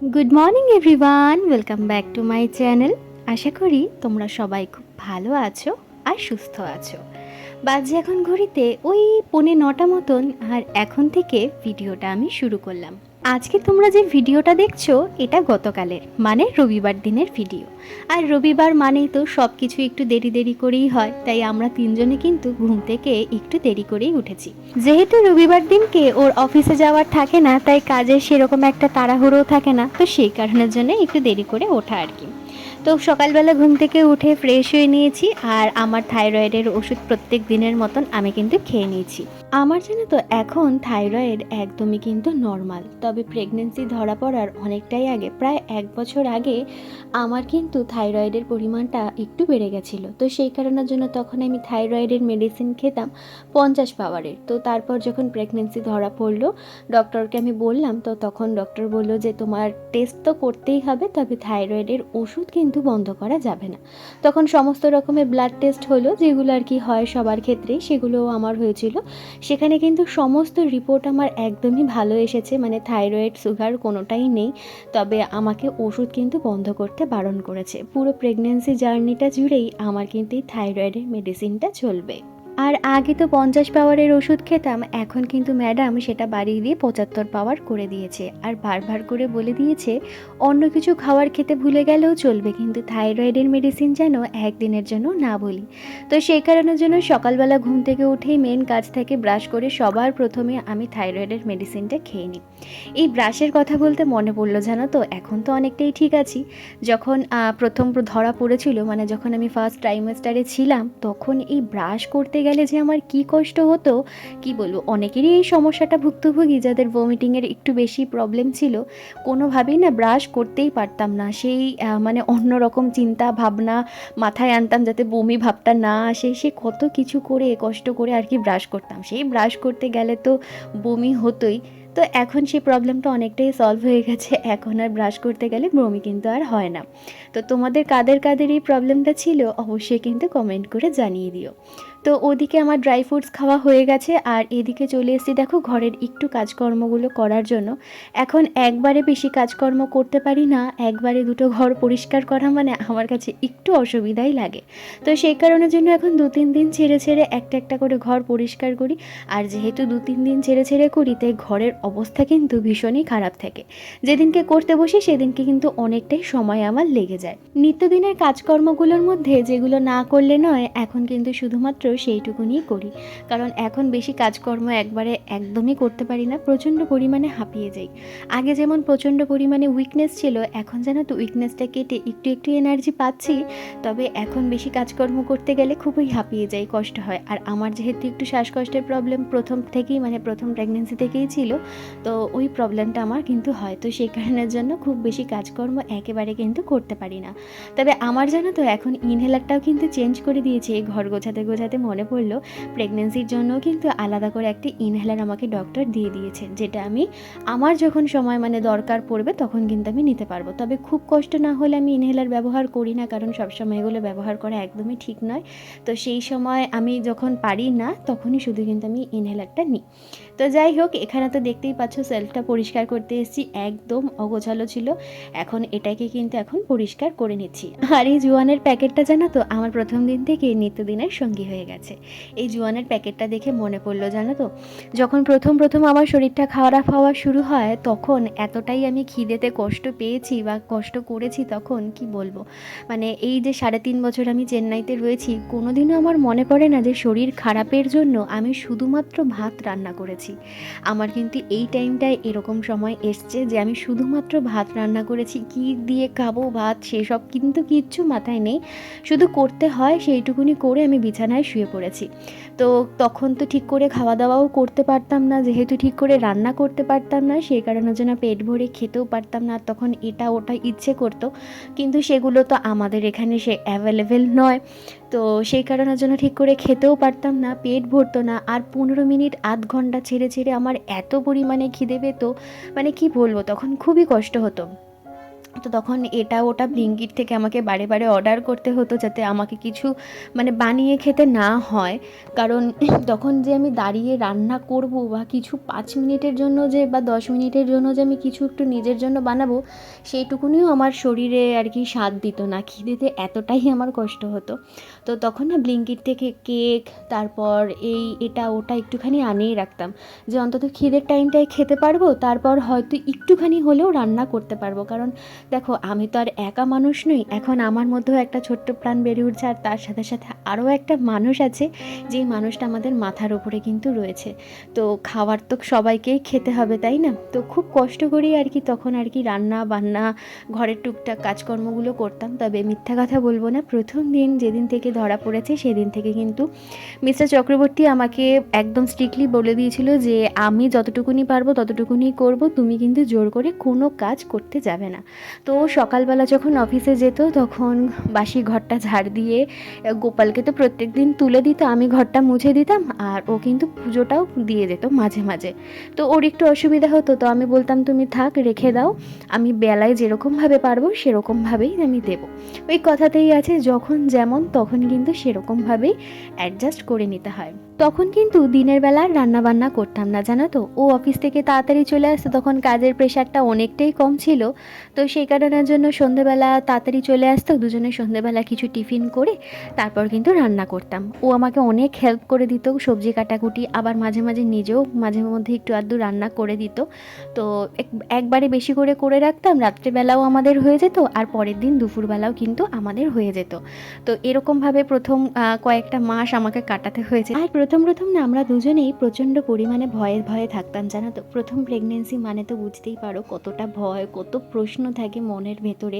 Good morning everyone, welcome back to my channel. আশা করি তোমরা সবাই খুব ভালো আছো আর সুস্থ আছো। বাজে এখন ঘড়িতে ওই 9:45 মতন, আর এখন থেকে ভিডিওটা আমি শুরু করলাম। আজকে তোমরা যে ভিডিওটা দেখছো এটা গতকালের মানে রবিবার দিনের ভিডিও। আর রবিবার মানেই তো সব কিছু একটু দেরি দেরি করেই হয়, তাই আমরা তিনজনে কিন্তু ঘুম থেকে একটু দেরি করেই উঠেছি। যেহেতু রবিবার দিনকে ওর অফিসে যাওয়ার থাকে না, তাই কাজের সেরকম একটা তাড়াহুড়োও থাকে না, তো সেই কারণের জন্য একটু দেরি করে ওঠা আর কি। তো সকালবেলা ঘুম থেকে উঠে ফ্রেশ হয়ে নিয়েছি, আর আমার থাইরয়েডের ওষুধ প্রত্যেক দিনের মতন আমি কিন্তু খেয়ে নিয়েছি। আমার জানো তো এখন থাইরয়েড একদমই কিন্তু নর্মাল, তবে প্রেগনেন্সি ধরা পড়ার অনেকটাই আগে, প্রায় 1 বছর আগে আমার কিন্তু থাইরয়েডের পরিমাণটা একটু বেড়ে গেছিলো। তো সেই কারণের জন্য তখন আমি থাইরয়েডের মেডিসিন খেতাম 50 পাওয়ারের। তো তারপর যখন প্রেগনেন্সি ধরা পড়লো, ডক্টরকে আমি বললাম, তো তখন ডক্টর বলল যে তোমার টেস্ট তো করতেই হবে, তবে থাইরয়েডের ওষুধ কিন্তু বন্ধ করা যাবে না। তখন সমস্ত রকমের ব্লাড টেস্ট হলো, যেগুলো আর কি হয় সবার ক্ষেত্রে, সেগুলোও আমার হয়েছিল। সেখানে কিন্তু সমস্ত রিপোর্ট আমার একদমই ভালো এসেছে, মানে থাইরয়েড সুগার কোনোটাই নেই। তবে আমাকে ওষুধ কিন্তু বন্ধ করতে বারণ করেছে। পুরো প্রেগন্যান্সি জার্নিটা জুড়েই আমার কিন্তু এই থাইরয়েডের মেডিসিনটা চলবে। আর আগে তো 50 পাওয়ারের ওষুধ খেতাম, এখন কিন্তু ম্যাডাম সেটা বাড়িয়ে দিয়ে 75 পাওয়ার করে দিয়েছে। আর বারবার করে বলে দিয়েছে অন্য কিছু খাওয়ার খেতে ভুলে গেলেও চলবে, কিন্তু থাইরয়েডের মেডিসিন যেন একদিনের জন্য না বলি। তো সেই কারণের জন্য সকালবেলা ঘুম থেকে উঠেই মেন কাজ থেকে ব্রাশ করে সবার প্রথমে আমি থাইরয়েডের মেডিসিনটা খেয়ে নিই। এই ব্রাশের কথা বলতে মনে পড়লো, জানো তো এখন তো অনেকটাই ঠিক আছি। যখন প্রথম ধরা পড়েছিল, মানে যখন আমি ফার্স্ট ট্রাইমেস্টারে ছিলাম, তখন এই ব্রাশ করতে গেলে যে আমার কি কষ্ট হতো কি বলবো। অনেকেরই এই সমস্যাটা ভুক্তভোগী, যাদের ভমিটিংয়ের একটু বেশি প্রবলেম ছিল। কোনোভাবেই না ব্রাশ করতেই পারতাম না, সেই মানে অন্যরকম চিন্তা ভাবনা মাথায় আনতাম যাতে বমি ভাবটা না আসে। সে কত কিছু করে কষ্ট করে আর কি ব্রাশ করতাম, সেই ব্রাশ করতে গেলে তো বমি হতোই। তো এখন সেই প্রবলেমটা অনেকটাই সলভ হয়ে গেছে, এখন আর ব্রাশ করতে গেলে বমি কিন্তু আর হয় না। তো তোমাদের কাদের কাদের এই প্রবলেমটা ছিল অবশ্যই কিন্তু কমেন্ট করে জানিয়ে দিও। তো ওদিকে আমার ড্রাই ফ্রুটস খাওয়া হয়ে গেছে, আর এদিকে চলে এসেছি দেখো ঘরের একটু কাজকর্মগুলো করার জন্য। এখন একবারে বেশি কাজকর্ম করতে পারি না, একবারে দুটো ঘর পরিষ্কার করা মানে আমার কাছে একটু অসুবিধাই লাগে। তো সেই কারণের জন্য এখন 2-3 দিন ছেড়ে ছেড়ে একটা একটা করে ঘর পরিষ্কার করি। আর যেহেতু 2-3 দিন ছেড়ে ছেড়ে করি, তাই ঘরের অবস্থা কিন্তু ভীষণই খারাপ থাকে। যেদিনকে করতে বসি সেদিনকে কিন্তু অনেকটাই সময় আমার লেগে যায়। নিত্যদিনের কাজকর্মগুলোর মধ্যে যেগুলো না করলে নয়, এখন কিন্তু শুধুমাত্র সেইটুকুনিই করি। কারণ এখন বেশি কাজকর্ম একবারে একদমই করতে পারি না, প্রচণ্ড পরিমাণে হাঁপিয়ে যাই। আগে যেমন প্রচণ্ড পরিমাণে উইকনেস ছিল, এখন যেন তো উইকনেসটা কেটে একটু একটু এনার্জি পাচ্ছি। তবে এখন বেশি কাজকর্ম করতে গেলে খুবই হাঁপিয়ে যাই, কষ্ট হয়। আর আমার যেহেতু একটু শ্বাসকষ্টের প্রবলেম প্রথম থেকেই, মানে প্রথম প্রেগনেন্সি থেকেই ছিল, তো ওই প্রবলেমটা আমার কিন্তু হয়। তো সেই কারণের জন্য খুব বেশি কাজকর্ম একেবারে কিন্তু করতে পারি না। তবে আমার জানো তো এখন ইনহেলারটাও কিন্তু চেঞ্জ করে দিয়েছে। এই ঘর গোছাতে গোছাতে মনে পড়লো, প্রেগনেন্সির জন্য কিন্তু আলাদা করে একটা ইনহেলার আমাকে ডক্টর দিয়ে দিয়েছে, যেটা আমি আমার যখন সময় মানে দরকার পড়বে তখন কিন্তু আমি নিতে পারবো। তবে খুব কষ্ট না হলে আমি ইনহেলার ব্যবহার করি না, কারণ সবসময় এগুলো ব্যবহার করা একদমই ঠিক নয়। তো সেই সময় আমি যখন পারি না তখনই শুধু কিন্তু আমি ইনহেলারটা নিই। তো যাই হোক, এখানে তো দেখতেই পাচ্ছ সেলফটা পরিষ্কার করতে এসেছি, একদম অগোছালো ছিল। এখন এটাকে কিন্তু এখন পরিষ্কার করে নিচ্ছি। আর এই জোয়ানের প্যাকেটটা জানো তো আমার প্রথম দিন থেকে নিত্যদিনের সঙ্গী হয়ে গেছে। এই জোয়ানের প্যাকেটটা দেখে মনে পড়লো, জানো তো যখন প্রথম প্রথম আমার শরীরটা খারাপ হওয়া শুরু হয়, তখন এতটাই আমি খিদেতে কষ্ট পেয়েছি বা কষ্ট করেছি, তখন কি বলবো। মানে এই যে 3.5 বছর আমি চেন্নাইতে রয়েছি, কোনোদিনও আমার মনে পড়ে না যে শরীর খারাপের জন্য আমি শুধুমাত্র ভাত রান্না করেছি। আমার কিন্তু এই টাইমটায় এরকম সময় এসছে যে আমি শুধুমাত্র ভাত রান্না করেছি। কি দিয়ে খাবো ভাত সেসব কিন্তু কিচ্ছু মাথায় নেই, শুধু করতে হয় সেইটুকুনি করে আমি বিছানায় শুয়ে পড়েছি। তো তখন তো ঠিক করে খাওয়া দাওয়াও করতে পারতাম না, যেহেতু ঠিক করে রান্না করতে পারতাম না, সেই কারণের জন্য পেট ভরে খেতেও পারতাম না। তখন এটা ওটা ইচ্ছে করতো, কিন্তু সেগুলো তো আমাদের এখানে সে অ্যাভেলেবেল নয়। তো সেই কারণের জন্য ঠিক করে খেতেও পারতাম না, পেট ভরতো না। আর 15 মিনিট আধ ঘন্টা ছেড়ে ছেড়ে আমার এত পরিমাণে খিদে পেত, মানে কি বলবো, তখন খুবই কষ্ট হতো। তো তখন এটা ওটা ব্লিঙ্কিট থেকে আমাকে বারে বারে অর্ডার করতে হতো, যাতে আমাকে কিছু মানে বানিয়ে খেতে না হয়। কারণ তখন যে আমি দাঁড়িয়ে রান্না করব বা কিছু 5 মিনিটের জন্য যে বা 10 মিনিটের জন্য যে আমি কিছু একটু নিজের জন্য বানাবো, সেইটুকুনিও আমার শরীরে আর কি সাথ দিত না, খিদেতে এতটাই আমার কষ্ট হতো। তো তখন না ব্লিঙ্কিট থেকে কেক, তারপর এটা ওটা একটুখানি আনিয়ে রাখতাম, যে অন্তত খিদের টাইমটায় খেতে পারবো, তারপর হয়তো একটুখানি হলেও রান্না করতে পারবো। কারণ দেখো, আমি তো আর একা মানুষ নই, এখন আমার মধ্যেও একটা ছোট্ট প্রাণ বেড়ে উঠছে, আর তার সাথে সাথে আরও একটা মানুষ আছে, যেই মানুষটা আমাদের মাথার উপরে কিন্তু রয়েছে। তো খাবার তো সবাইকেই খেতে হবে, তাই না? তো খুব কষ্ট করেই আর কি তখন আর কি রান্না বান্না, ঘরের টুকটাক কাজকর্মগুলো করতাম। তবে মিথ্যা কথা বলবো না, প্রথম দিন যেদিন থেকে ধরা পড়েছে সেদিন থেকে কিন্তু মিস্টার চক্রবর্তী আমাকে একদম স্ট্রিক্টলি বলে দিয়েছিল যে আমি যতটুকুনি পারবো ততটুকুনি করব, তুমি কিন্তু জোর করে কোনো কাজ করতে যাবে না। তো সকালবেলা যখন অফিসে যেত তখন বাসি ঘরটা ঝাড় দিয়ে গোপালকে তো প্রত্যেক দিন তুলে দিত, আমি ঘরটা মুছে দিতাম, আর ও কিন্তু পুজোটাও দিয়ে যেত মাঝে মাঝে। তো ওর একটু অসুবিধা হতো, তো আমি বলতাম তুমি থাক, রেখে দাও, আমি বেলায় যেরকমভাবে পারবো সেরকমভাবেই আমি দেবো। ওই কথাতেই আছে, যখন যেমন তখন কিন্তু সেরকমভাবেই অ্যাডজাস্ট করে নিতে হয়। তখন কিন্তু দিনের বেলা রান্না বান্না করতাম না, জানো তো। ও অফিস থেকে তাড়াতাড়ি চলে আসতো, তখন কাজের প্রেশারটা অনেকটাই কম ছিল। তো সেই কারণের জন্য সন্ধেবেলা তাড়াতাড়ি চলে আসতো, দুজনে সন্ধেবেলা কিছু টিফিন করে তারপর কিন্তু রান্না করতাম। ও আমাকে অনেক হেল্প করে দিত, সবজি কাটাকুটি, আবার মাঝে মাঝে নিজেও মাঝে মধ্যে একটু আধটু রান্না করে দিত। তো একবারে বেশি করে করে রাখতাম, রাত্রেবেলাও আমাদের হয়ে যেত, আর পরের দিন দুপুরবেলাও কিন্তু আমাদের হয়ে যেত। তো এরকমভাবে প্রথম কয়েকটা মাস আমাকে কাটাতে হয়েছে। আর প্রথম প্রথম না আমরা দুজনেই প্রচণ্ড পরিমাণে ভয়ে ভয়ে থাকতাম, জানো তো। প্রথম প্রেগনেন্সি মানে তো বুঝতেই পারো কতটা ভয়, কত প্রশ্ন থাকে মনের ভেতরে।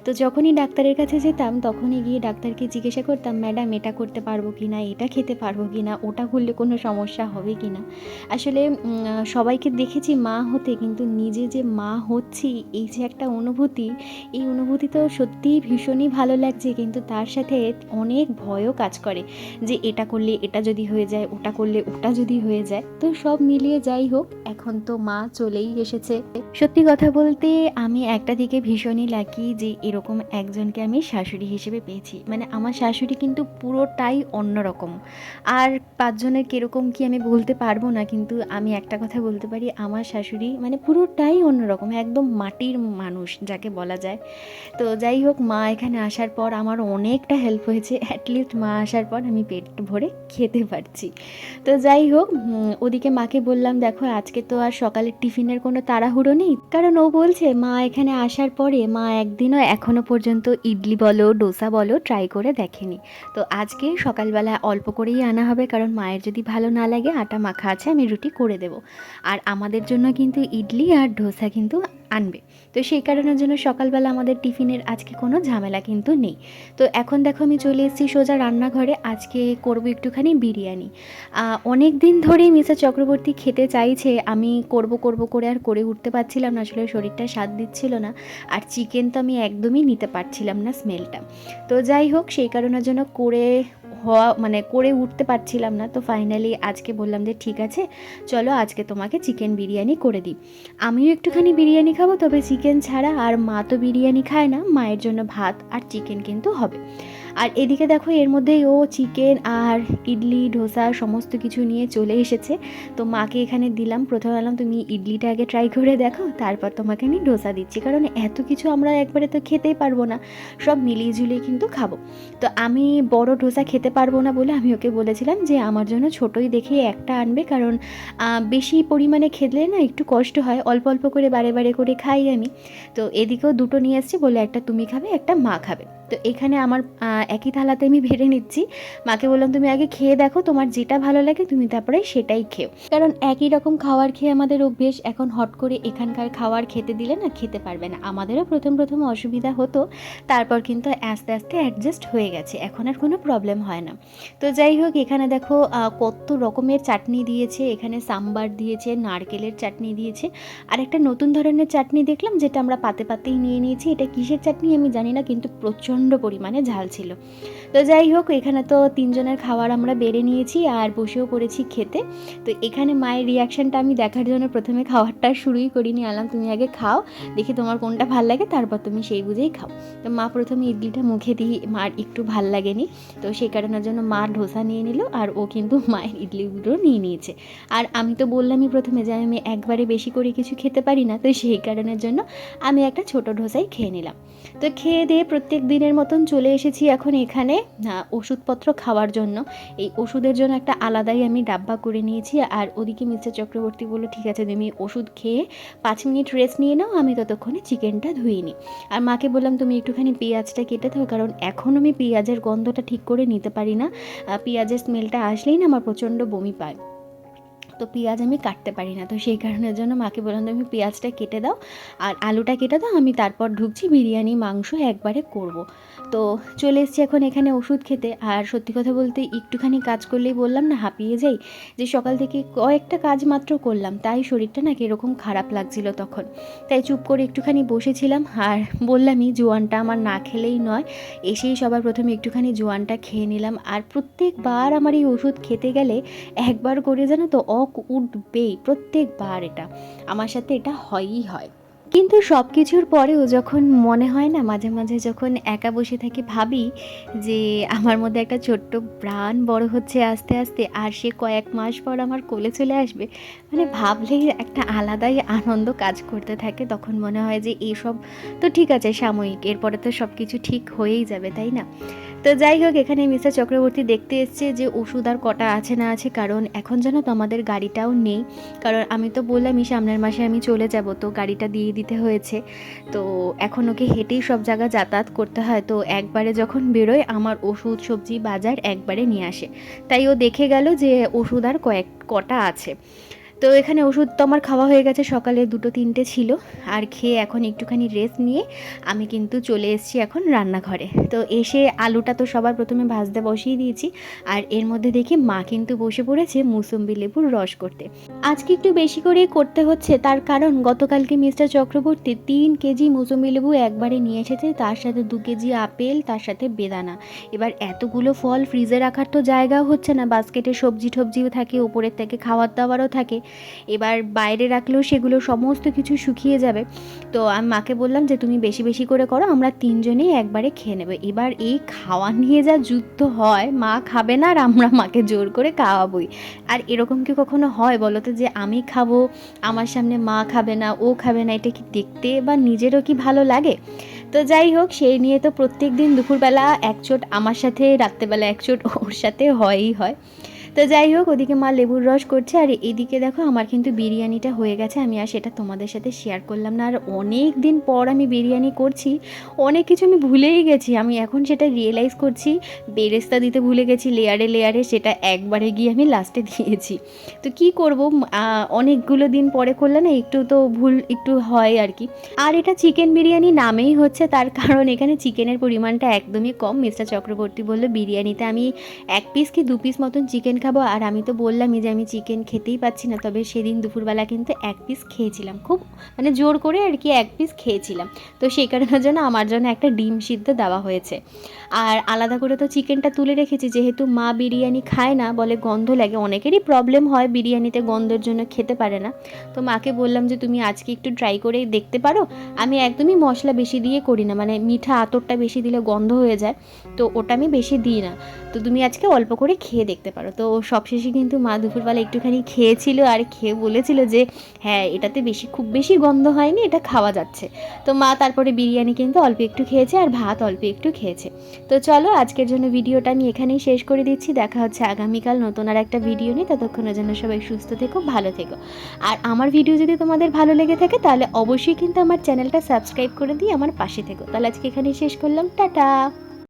তো যখনই ডাক্তারের কাছে যেতাম তখনই গিয়ে ডাক্তারকে জিজ্ঞাসা করতাম, ম্যাডাম এটা করতে পারবো কি না, এটা খেতে পারবো কি না, ওটা করলে কোনো সমস্যা হবে কি না। আসলে সবাইকে দেখেছি মা হতে, কিন্তু নিজে যে মা হচ্ছি এই যে একটা অনুভূতি, এই অনুভূতি তো সত্যিই ভীষণই ভালো লাগছে, কিন্তু তার সাথে অনেক ভয়ও কাজ করে, যে এটা করলে এটা যদি হয়ে যায়, ওটা করলে ওটা যদি হয়ে যায়। তো সব মিলিয়ে যাই হোক, এখন তো মা চলেই এসেছে। সত্যি কথা বলতে আমি একটা দিকে ভীষণই লাকি যে এরকম একজনকে আমি শাশুড়ি হিসেবে পেয়েছি। মানে আমার শাশুড়ি কিন্তু পুরোটাই অন্যরকম। আর 5 জনের কীরকম কি আমি বলতে পারবো না, কিন্তু আমি একটা কথা বলতে পারি, আমার শাশুড়ি মানে পুরোটাই অন্যরকম, একদম মাটির মানুষ যাকে বলা যায়। তো যাই হোক, মা এখানে আসার পর আমার অনেকটা হেল্প হয়েছে, অ্যাটলিস্ট মা আসার পর আমি পেট ভরে খেতে পারছি। তো যাই হোক, ওদিকে মাকে বললাম, দেখো আজকে তো আর সকালের টিফিনের কোনো তাড়াহুড়ো নেই, কারণ ও বলছে মা এখানে আসার পরে মা একদিনও এখনও পর্যন্ত ইডলি বলো ডোসা বলো ট্রাই করে দেখেনি। তো আজকে সকালবেলা অল্প করেই আনা হবে, কারণ মায়ের যদি ভালো না লাগে আটা মাখা আছে, আমি রুটি করে দেব। আর আমাদের জন্য কিন্তু ইডলি আর ডোসা কিন্তু আনবে। তো সেই কারণের জন্য সকালবেলা আমাদের টিফিনের আজকে কোনো ঝামেলা কিন্তু নেই। তো এখন দেখো আমি চলে এসেছি সোজা রান্নাঘরে, আজকে করব একটুখানি বিরিয়ানি। অনেক দিন ধরেই মিসেস চক্রবর্তী খেতে চাইছে, আমি করব করব করে আর করে উঠতে পারছিলাম না, আসলে শরীরটা সাথ দিচ্ছিল না। আর চিকেন তো আমি একদমই নিতে পারছিলাম না স্মেলটা। তো যাই হোক, সেই কারণের জন্য করে উঠতে পারছিলাম না। তো ফাইনালি আজকে বললাম যে ঠিক আছে, চলো আজকে তোমাকে চিকেন বিরিয়ানি করে দিই। আমিও একটুখানি বিরিয়ানি খাবো, তবে চিকেন ছাড়া। আর মা তো বিরিয়ানি খায় না, মায়ের জন্য ভাত আর চিকেন কিন্তু হবে। আর এদিকে দেখো এর মধ্যেই ও চিকেন আর ইডলি ডোসা সমস্ত কিছু নিয়ে চলে এসেছে। তো মাকে এখানে দিলাম, প্রথমে বললাম তুমি ইডলিটা আগে ট্রাই করে দেখো, তারপর তোমাকে আমি ডোসা দিচ্ছি, কারণ এত কিছু আমরা একবারে তো খেতেই পারবো না, সব মিলিয়ে ঝুলিয়ে কিন্তু খাবো। তো আমি বড় ডোসা খেতে পারবো না বলে আমি ওকে বলেছিলাম যে আমার জন্য ছোটোই দেখে একটা আনবে, কারণ বেশি পরিমাণে খেলে না একটু কষ্ট হয়, অল্প অল্প করে বারে বারে করে খাই আমি। তো এদিকেও দুটো নিয়ে এসেছি, বলে একটা তুমি খাবে একটা মা খাবে। তো এখানে আমার একই থালাতে আমি বেড়ে নিচ্ছি। মাকে বললাম তুমি আগে খেয়ে দেখো, তোমার যেটা ভালো লাগে তুমি তারপরে সেটাই খেও, কারণ একই রকম খাবার খেয়ে আমাদের অভ্যেস, এখন হট করে এখানকার খাবার খেতে দিলে না খেতে পারবে না। আমাদেরও প্রথম প্রথম অসুবিধা হতো, তারপর কিন্তু আস্তে আস্তে অ্যাডজাস্ট হয়ে গেছে, এখন আর কোনো প্রবলেম হয় না। তো যাই হোক, এখানে দেখো কত রকমের চাটনি দিয়েছে, এখানে সাম্বার দিয়েছে, নারকেলের চাটনি দিয়েছে, আর একটা নতুন ধরনের চাটনি দেখলাম যেটা আমরা পাতে পাতেই নিয়ে নিয়েছি। এটা কিসের চাটনি আমি জানি না, কিন্তু প্রচণ্ড প্রচণ্ড পরিমাণে ঝাল ছিল। তো যাই হোক, এখানে তো 3 জনের খাবার আমরা বেড়ে নিয়েছি আর বসেও পড়েছি খেতে। তো এখানে মায়ের রিয়াকশানটা আমি দেখার জন্য প্রথমে খাবারটা শুরুই করিনি, আনলাম তুমি আগে খাও, দেখি তোমার কোনটা ভাল লাগে, তারপর তুমি সেই বুঝেই খাও। তো মা প্রথমে ইডলিটা মুখে দিয়ে মার একটু ভাল লাগেনি, তো সেই কারণের জন্য মা ধোসা নিয়ে নিল আর ও কিন্তু মায়ের ইডলিগুলো নিয়ে নিয়েছে। আর আমি তো বললামই প্রথমে যে আমি একবারে বেশি করে কিছু খেতে পারি না, তো সেই কারণের জন্য আমি একটা ছোট ধোসাই খেয়ে নিলাম। তো খেয়ে দিয়ে প্রত্যেক দিনের মতন চলে এসেছি এখন এখানে ওষুধপত্র খাওয়ার জন্য। এই ওষুধের জন্য একটা আলাদাই আমি ডাব্বা করে নিয়েছি। আর ওদিকে মিস্টার চক্রবর্তী বলল ঠিক আছে তুমি ওষুধ খেয়ে 5 মিনিট রেস্ট নিয়ে নাও, আমি ততক্ষণে চিকেনটা ধুয়ে নিই। আর মাকে বললাম তুমি একটুখানি পেঁয়াজটা কেটে দাও, কারণ এখন আমি পেঁয়াজের গন্ধটা ঠিক করে নিতে পারি না, পেঁয়াজের স্মেলটা আসলেই না আমার প্রচণ্ড বমি পায়, তো পেঁয়াজ আমি কাটতে পারি না। তো সেই কারণের জন্য মাকে বললাম তুমি পেঁয়াজটা কেটে দাও আর আলুটা কেটে দাও, আমি তারপর ঢুকছি বিরিয়ানি মাংস একবারে করব। তো চলে এসেছি এখন এখানে ওষুধ খেতে। আর সত্যি কথা বলতে একটুখানি কাজ করলেই বললাম না হাঁপিয়ে যাই, যে সকাল থেকে কয়েকটা কাজ মাত্র করলাম, তাই শরীরটা না কীরকম খারাপ লাগছিল তখন, তাই চুপ করে একটুখানি বসেছিলাম। আর বললামই জোয়ানটা আমার না খেলেই নয়, এসেই সবার প্রথমে একটুখানি জোয়ানটা খেয়ে নিলাম। আর প্রত্যেকবার আমার এই ওষুধ খেতে গেলে একবার করে জানো তো উঠবেই, প্রত্যেকবার এটা আমার সাথে এটা হয়ই হয়। কিন্তু সব কিছুর পরেও যখন মনে হয় না মাঝে মাঝে যখন একা বসে থাকি ভাবি যে আমার মধ্যে একটা ছোট্ট প্রাণ বড় হচ্ছে আস্তে আস্তে, আর সে কয়েক মাস পর আমার কোলে চলে আসবে, মানে ভাবলেই একটা আলাদাই আনন্দ কাজ করতে থাকে। তখন মনে হয় যে এইসব তো ঠিক আছে সাময়িক, এরপরে তো সব কিছু ঠিক হয়েই যাবে, তাই না? তো যাই হোক, এখানে মিস্টার চক্রবর্তী দেখতে এসছে যে ওষুধ আর কটা আছে না আছে, কারণ এখন জানো তো আমাদের গাড়িটাও নেই, কারণ আমি তো বললামই সামনের মাসে আমি চলে যাব, তো গাড়িটা দিয়ে দিতে হয়েছে। তো এখন ওকে হেঁটেই সব জায়গা যাতায়াত করতে হয়, তো একবারে যখন বেরোয় আমার ওষুধ সবজি বাজার একবারে নিয়ে আসে। তাই ও দেখে গেল যে ওষুধ আর কটা আছে। তো এখানে ওষুধ তো আমার খাওয়া হয়ে গেছে, সকালে 2-3টে ছিল, আর খেয়ে এখন একটুখানি রেস্ট নিয়ে আমি কিন্তু চলে এসেছি এখন রান্নাঘরে। তো এসে আলুটা তো সবার প্রথমে ভাজতে বসিয়ে দিয়েছি, আর এর মধ্যে দেখি মা কিন্তু বসে পড়েছে মুসম্বি লেবুর রস করতে। আজকে একটু বেশি করে করতে হচ্ছে, তার কারণ গতকালকে মিস্টার চক্রবর্তী 3 কেজি মুসম্বি লেবু একবারে নিয়ে এসেছে, তার সাথে 2 কেজি আপেল, তার সাথে বেদানা। এবার এতগুলো ফল ফ্রিজে রাখার তো জায়গাও হচ্ছে না, বাস্কেটে সবজি টবজিও থাকে, উপরের থেকে খাবার দাবারও থাকে, এবার বাইরে রাখলেও সেগুলো সমস্ত কিছু শুকিয়ে যাবে। তো আমি মাকে বললাম যে তুমি বেশি বেশি করে করো, আমরা 3 জনেই একবারে খেয়ে নেবো। এবার এই খাওয়া নিয়ে যা যুদ্ধ হয়, মা খাবে না আর আমরা মাকে জোর করে খাওয়াবই। আর এরকম কি কখনো হয় বলো তো, যে আমি খাবো আমার সামনে মা খাবে না, ও খাবে না, এটা কি দেখতে বা নিজেরও কি ভালো লাগে? তো যাই হোক, সেই নিয়ে তো প্রত্যেক দিন দুপুরবেলা একচোট আমার সাথে, রাত্রেবেলা একচোট ওর সাথে হয়ই হয়। তো যাই হোক, ওদিকে মা লেবুর রস করছে, আর এদিকে দেখো আমার কিন্তু বিরিয়ানিটা হয়ে গেছে। আমি আর সেটা তোমাদের সাথে শেয়ার করলাম না, আর অনেক দিন পর আমি বিরিয়ানি করছি, অনেক কিছু আমি ভুলেই গেছি, আমি এখন সেটা রিয়েলাইজ করছি। বেরেস্তা দিতে ভুলে গেছি লেয়ারে লেয়ারে, সেটা একবারে গিয়ে আমি লাস্টে দিয়েছি। তো কি করব, অনেকগুলো দিন পরে করলে না একটু তো ভুল একটু হয় আর কি। আর এটা চিকেন বিরিয়ানি নামেই হচ্ছে, তার কারণ এখানে চিকেনের পরিমাণটা একদমই কম। মিস্টার চক্রবর্তী বলল বিরিয়ানিতে আমি 1 পিস কি 2 পিস মতন চিকেন খাবো, আর আমি তো বললামই যে আমি চিকেন খেতেই পাচ্ছি না, তবে সেদিন দুপুরবেলা কিন্তু 1 পিস খেয়েছিলাম, খুব মানে জোর করে আর কি 1 পিস খেয়েছিলাম। তো সেই কারণের জন্য আমার জন্য একটা ডিম সিদ্ধ দেওয়া হয়েছে। আর আলাদা করে তো চিকেনটা তুলে রেখেছি, যেহেতু মা বিরিয়ানি খায় না, বলে গন্ধ লাগে, অনেকেরই প্রবলেম হয় বিরিয়ানিতে গন্ধের জন্য খেতে পারে না। তো মাকে বললাম যে তুমি আজকে একটু ট্রাই করে দেখতে পারো, আমি একদমই মশলা বেশি দিয়ে করি না, মানে মিঠা আতরটা বেশি দিলে গন্ধ হয়ে যায়, তো ওটা আমি বেশি দিই না, তো তুমি আজকে অল্প করে খেয়ে দেখতে পারো। তো সবশেষে কিন্তু মা দুপুরবেলা একটুখানি খেয়েছিল, আর খেয়ে বলেছিল যে হ্যাঁ এটাতে খুব বেশি গন্ধ হয়নি, এটা খাওয়া যাচ্ছে। তো মা তারপরে বিরিয়ানি কিন্তু অল্প একটু খেয়েছে, আর ভাত অল্প একটু খেয়েছে। তো চলো আজকের জন্য ভিডিওটা আমি এখানেই শেষ করে দিচ্ছি, দেখা হচ্ছে আগামীকাল নতুন আর একটা ভিডিও নিয়ে। ততক্ষণের জন্য সবাই সুস্থ থেকো, ভালো থেকো। আর আমার ভিডিও যদি তোমাদের ভালো লেগে থাকে তাহলে অবশ্যই কিন্তু আমার চ্যানেলটা সাবস্ক্রাইব করে দিয়ে আমার পাশে থেকো। তাহলে আজকে এখানেই শেষ করলাম, টাটা।